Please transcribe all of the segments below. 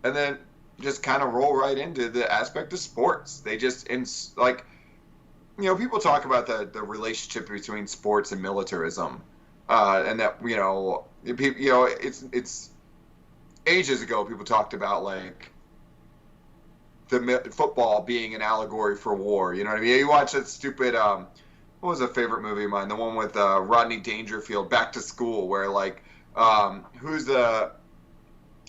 and then just kind of roll right into the aspect of sports. They just like, people talk about the relationship between sports and militarism, and that it's ages ago people talked about like the football being an allegory for war. You know what I mean? You watch that stupid what was a favorite movie of mine? The one with Rodney Dangerfield, Back to School, where like who's the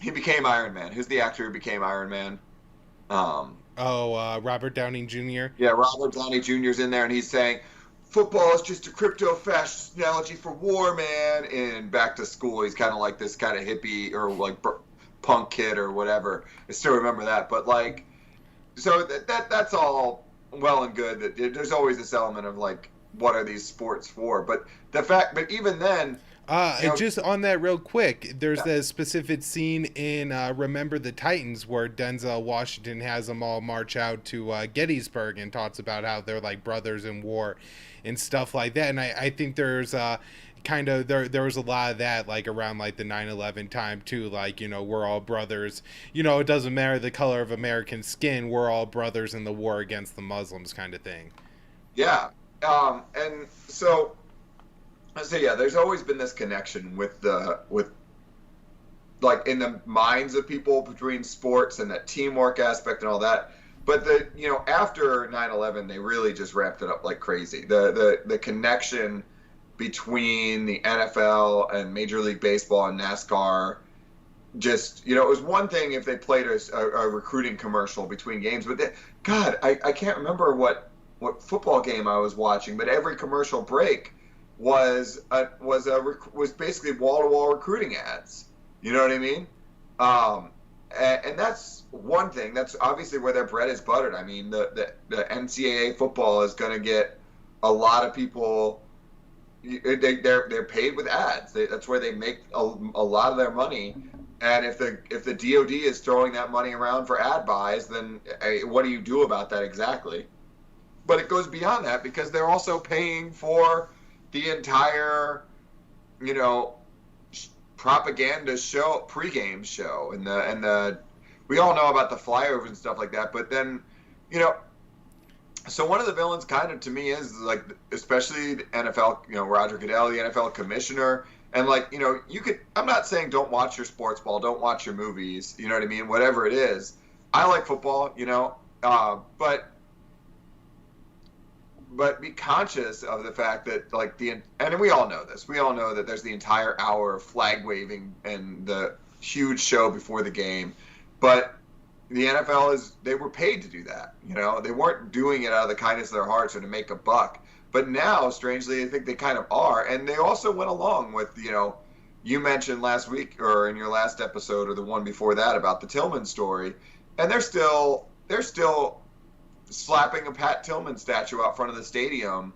he became Iron Man. Who's the actor who became Iron Man? Um, Robert Downing Jr. yeah, Robert Downey Jr.'s in there, and he's saying football is just a crypto-fascist analogy for war, man. In Back to School, he's kind of like this kind of hippie or like punk kid or whatever. I still remember that, but like, so that's all well and good. That there's always this element of like, what are these sports for? But but even then, Just on that real quick, there's yeah, that specific scene in Remember the Titans where Denzel Washington has them all march out to Gettysburg and talks about how they're like brothers in war and stuff like that. And I think there's kind of there was a lot of that like around like the 9/11 time too, like we're all brothers, it doesn't matter the color of American skin, we're all brothers in the war against the Muslims kind of thing. yeah, and so. So yeah, there's always been this connection with like in the minds of people between sports and that teamwork aspect and all that. But after 9/11, they really just ramped it up like crazy. The connection between the NFL and Major League Baseball and NASCAR, just it was one thing if they played a recruiting commercial between games, but God, I can't remember what football game I was watching, but every commercial break was basically wall to wall recruiting ads. You know what I mean? And that's one thing. That's obviously where their bread is buttered. I mean, the NCAA football is going to get a lot of people. They're paid with ads. That's where they make a lot of their money. And if the DoD is throwing that money around for ad buys, then what do you do about that exactly? But it goes beyond that because they're also paying for the entire, propaganda show, pregame show, and the we all know about the flyovers and stuff like that. But then, so one of the villains, kind of to me, is like, especially the NFL, Roger Goodell, the NFL commissioner, and like, you could. I'm not saying don't watch your sports ball, don't watch your movies, you know what I mean? Whatever it is, I like football, but be conscious of the fact that like and we all know this. We all know that there's the entire hour of flag waving and the huge show before the game, but the NFL they were paid to do that. They weren't doing it out of the kindness of their hearts or to make a buck. But now, strangely, I think they kind of are, and they also went along with you mentioned last week or in your last episode or the one before that about the Tillman story, and they're still slapping a Pat Tillman statue out front of the stadium,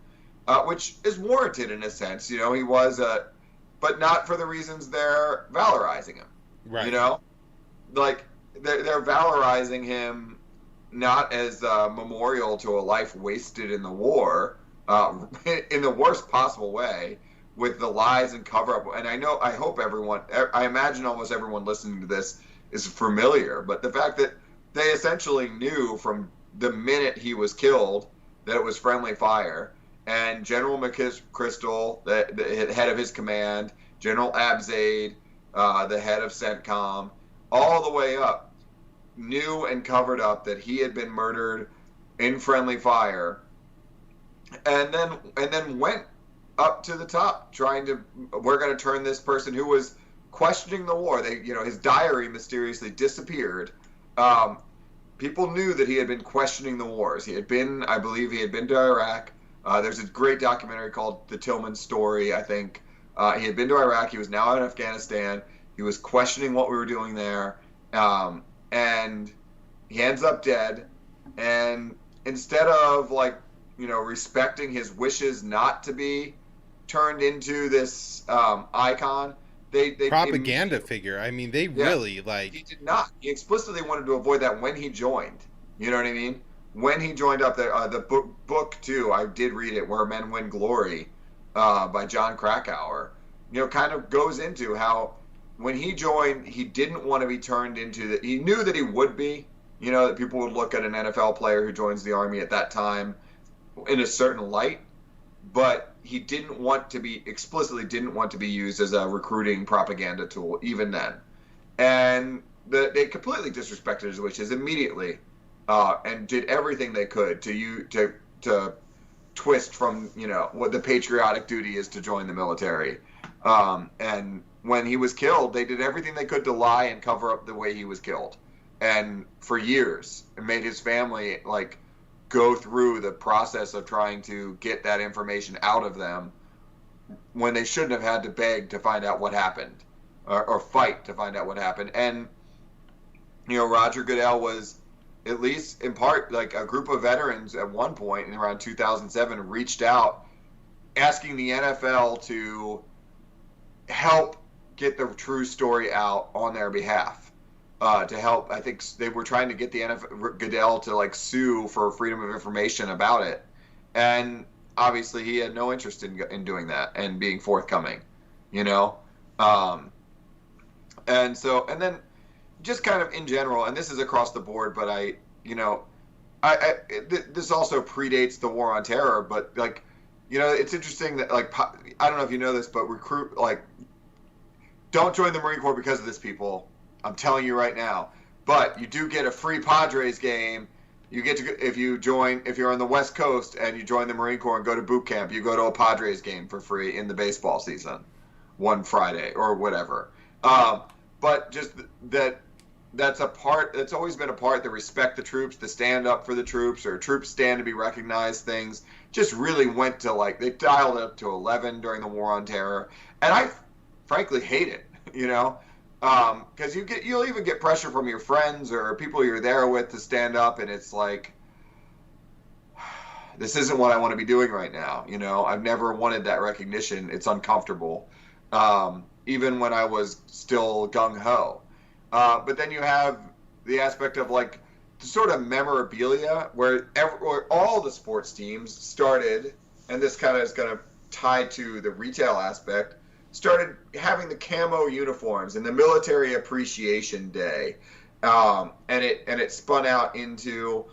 which is warranted in a sense. He was, but not for the reasons they're valorizing him. Right. Like they're valorizing him not as a memorial to a life wasted in the war, in the worst possible way, with the lies and cover up. And I hope I imagine almost everyone listening to this is familiar, but the fact that they essentially knew from the minute he was killed that it was friendly fire, and General McChrystal, the head of his command, General Abzaid, the head of CENTCOM, all the way up, knew and covered up that he had been murdered in friendly fire, and then went up to the top we're going to turn this person who was questioning the war. His diary mysteriously disappeared. People knew that he had been questioning the wars. I believe he had been to Iraq. There's a great documentary called The Tillman Story, I think. He had been to Iraq. He was now in Afghanistan. He was questioning what we were doing there. And he ends up dead. And instead of, respecting his wishes not to be turned into this icon, they Propaganda figure. I mean, they really He did not. He explicitly wanted to avoid that when he joined. You know what I mean? When he joined up, the book too. I did read it, Where Men Win Glory, by John Krakauer. Kind of goes into how when he joined, he didn't want to be turned into the. He knew that he would be. You know, that people would look at an NFL player who joins the Army at that time in a certain light, but he explicitly didn't want to be used as a recruiting propaganda tool even then. And they completely disrespected his wishes immediately, and did everything they could to twist from, you know, what the patriotic duty is to join the military. And when he was killed, they did everything they could to lie and cover up the way he was killed. And for years, it made his family like go through the process of trying to get that information out of them when they shouldn't have had to beg to find out what happened, or fight to find out what happened. And, you know, Roger Goodell was, at least in part, like a group of veterans at one point in around 2007 reached out asking the NFL to help get the true story out on their behalf. To help, I think they were trying to get the NFL, Goodell to like sue for freedom of information about it, and obviously he had no interest in doing that and being forthcoming, you know, and then just kind of in general, and this is across the board, but this also predates the war on terror, but like, you know, it's interesting that like I don't know if you know this, but don't join the Marine Corps because of this, people. I'm telling you right now. But you do get a free Padres game. You get to, if you're on the West Coast and you join the Marine Corps and go to boot camp, you go to a Padres game for free in the baseball season, one Friday or whatever. But just that's a part that's always been a part. The respect the troops, the stand up for the troops, or troops stand to be recognized things, just really went to like, they dialed it up to 11 during the war on terror. And I frankly hate it, you know. Because you'll even get pressure from your friends or people you're there with to stand up, and it's like, this isn't what I want to be doing right now. You know, I've never wanted that recognition. It's uncomfortable, even when I was still gung ho. But then you have the aspect of like the sort of memorabilia where all the sports teams started, and this kind of is going to tie to the retail aspect, started having the camo uniforms and the Military Appreciation Day, and it spun out into,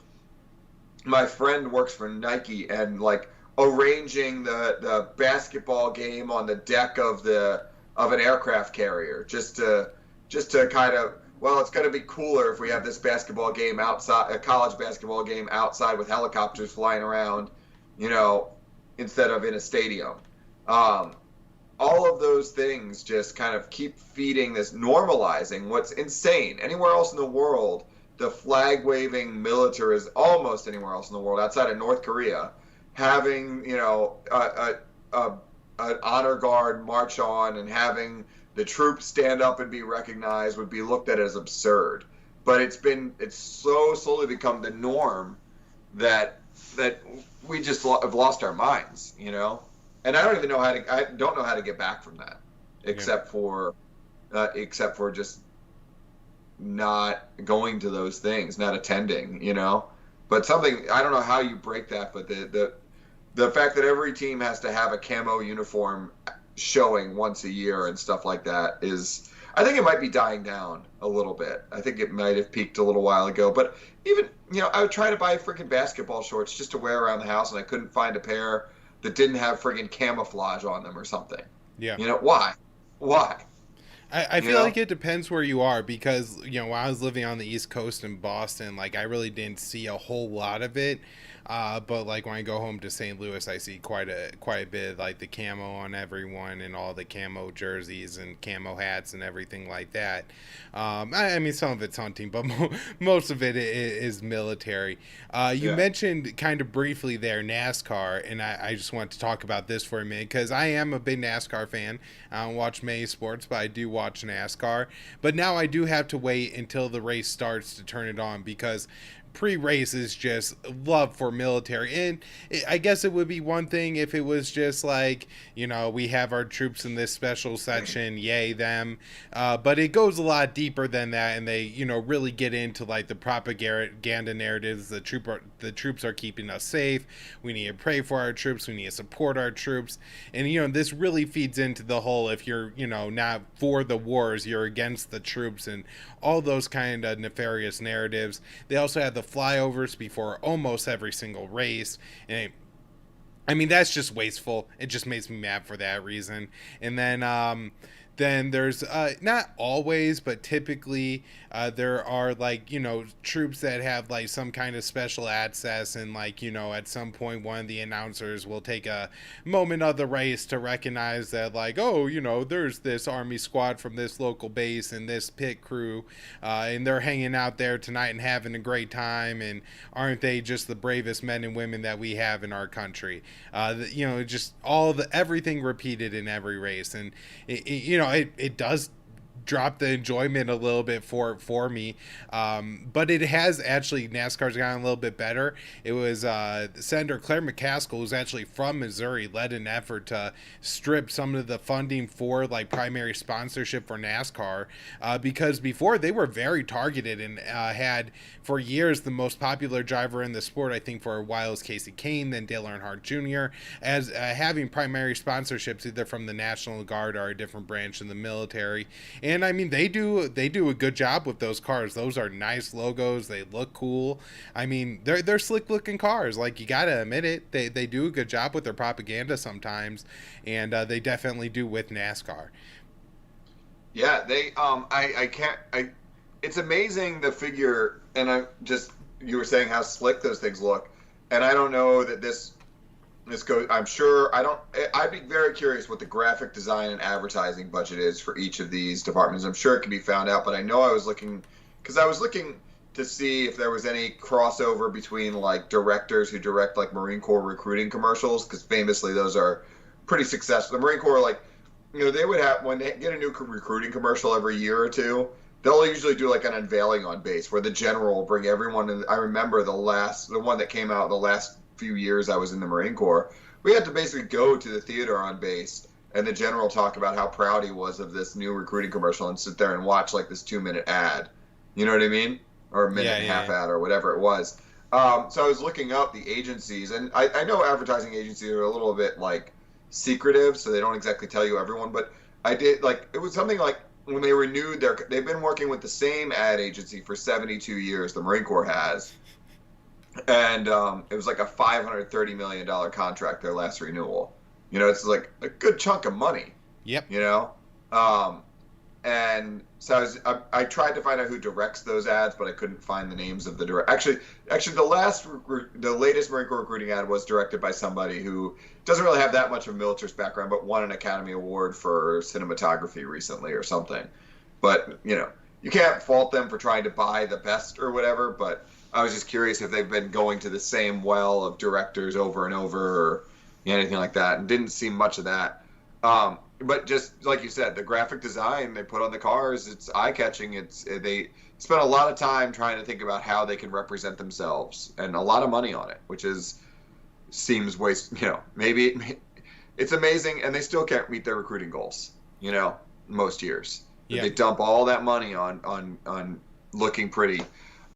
my friend works for Nike, and like arranging the basketball game on the deck of an aircraft carrier just to kind of, well, it's going to be cooler if we have this basketball game outside, a college basketball game outside with helicopters flying around, you know, instead of in a stadium. All of those things just kind of keep feeding this, normalizing what's insane. Anywhere else in the world, the flag-waving militarism, almost anywhere else in the world, outside of North Korea, having, you know, an honor guard march on and having the troops stand up and be recognized would be looked at as absurd. But it's so slowly become the norm that we just have lost our minds, you know? And I don't know how to get back from that, except for just not going to those things, not attending, you know. But something, I don't know how you break that, but the fact that every team has to have a camo uniform showing once a year and stuff like that is, I think it might be dying down a little bit. I think it might have peaked a little while ago. But even, you know, I would try to buy freaking basketball shorts just to wear around the house, and I couldn't find a pair that didn't have friggin' camouflage on them or something. Yeah. You know, why? I feel like it depends where you are, because, you know, when I was living on the East Coast in Boston, like, I really didn't see a whole lot of it. But like when I go home to St. Louis, I see quite a bit, like the camo on everyone and all the camo jerseys and camo hats and everything like that. I mean, some of it's hunting, but most of it is military. You mentioned kind of briefly there NASCAR, and I just want to talk about this for a minute, because I am a big NASCAR fan. I don't watch many sports, but I do watch NASCAR. But now I do have to wait until the race starts to turn it on, because pre-race is just love for military. And I guess it would be one thing if it was just like, we have our troops in this special section, yay them. But it goes a lot deeper than that, and they, really get into like the propaganda narratives. The troops are keeping us safe. We need to pray for our troops. We need to support our troops. And this really feeds into the whole, if you're not for the wars, you're against the troops, and all those kind of nefarious narratives. They also had the flyovers before almost every single race, and that's just wasteful. It just makes me mad for that reason. And then there's not always, but typically there are troops that have like some kind of special access, and at some point one of the announcers will take a moment of the race to recognize that there's this Army squad from this local base and this pit crew, and they're hanging out there tonight and having a great time, and aren't they just the bravest men and women that we have in our country? Just everything repeated in every race. And it does drop the enjoyment a little bit for me, but it has actually, NASCAR's gotten a little bit better. It was Senator Claire McCaskill, who's actually from Missouri, led an effort to strip some of the funding for primary sponsorship for NASCAR, because before they were very targeted and had for years the most popular driver in the sport, I think for a while, was Casey Kane, then Dale Earnhardt Jr., as having primary sponsorships either from the National Guard or a different branch in the military. And they do a good job with those cars. Those are nice logos. They look cool. They're slick looking cars. You gotta admit it. They do a good job with their propaganda sometimes, and they definitely do with NASCAR. Yeah, it's amazing the figure, and you were saying how slick those things look, and I don't know that this goes, I'd be very curious what the graphic design and advertising budget is for each of these departments. I'm sure it can be found out, but I know I was looking to see if there was any crossover between directors who direct Marine Corps recruiting commercials, because famously those are pretty successful. The Marine Corps, they would have, when they get a new recruiting commercial every year or two, they'll usually do an unveiling on base where the general will bring everyone in. I remember the one that came out the last few years I was in the Marine Corps. We had to basically go to the theater on base, and the general talk about how proud he was of this new recruiting commercial, and sit there and watch this 2-minute ad. You know what I mean? Or a minute and a half ad or whatever it was. So I was looking up the agencies, and I know advertising agencies are a little bit secretive, so they don't exactly tell you everyone, but I did it was something when they renewed they've been working with the same ad agency for 72 years, the Marine Corps has. And it was a $530 million contract, their last renewal. It's a good chunk of money. Yep. And so I tried to find out who directs those ads, but I couldn't find the names of the direct. Actually, the latest Marine Corps recruiting ad was directed by somebody who doesn't really have that much of a militarist background, but won an Academy Award for cinematography recently or something. But you can't fault them for trying to buy the best or whatever. But I was just curious if they've been going to the same well of directors over and over, or anything like that, and didn't see much of that. But just like you said, the graphic design they put on the cars, it's eye-catching. They spent a lot of time trying to think about how they can represent themselves, and a lot of money on it, which seems waste. Maybe it's amazing, and they still can't meet their recruiting goals. Most years. Yeah. They dump all that money on looking pretty.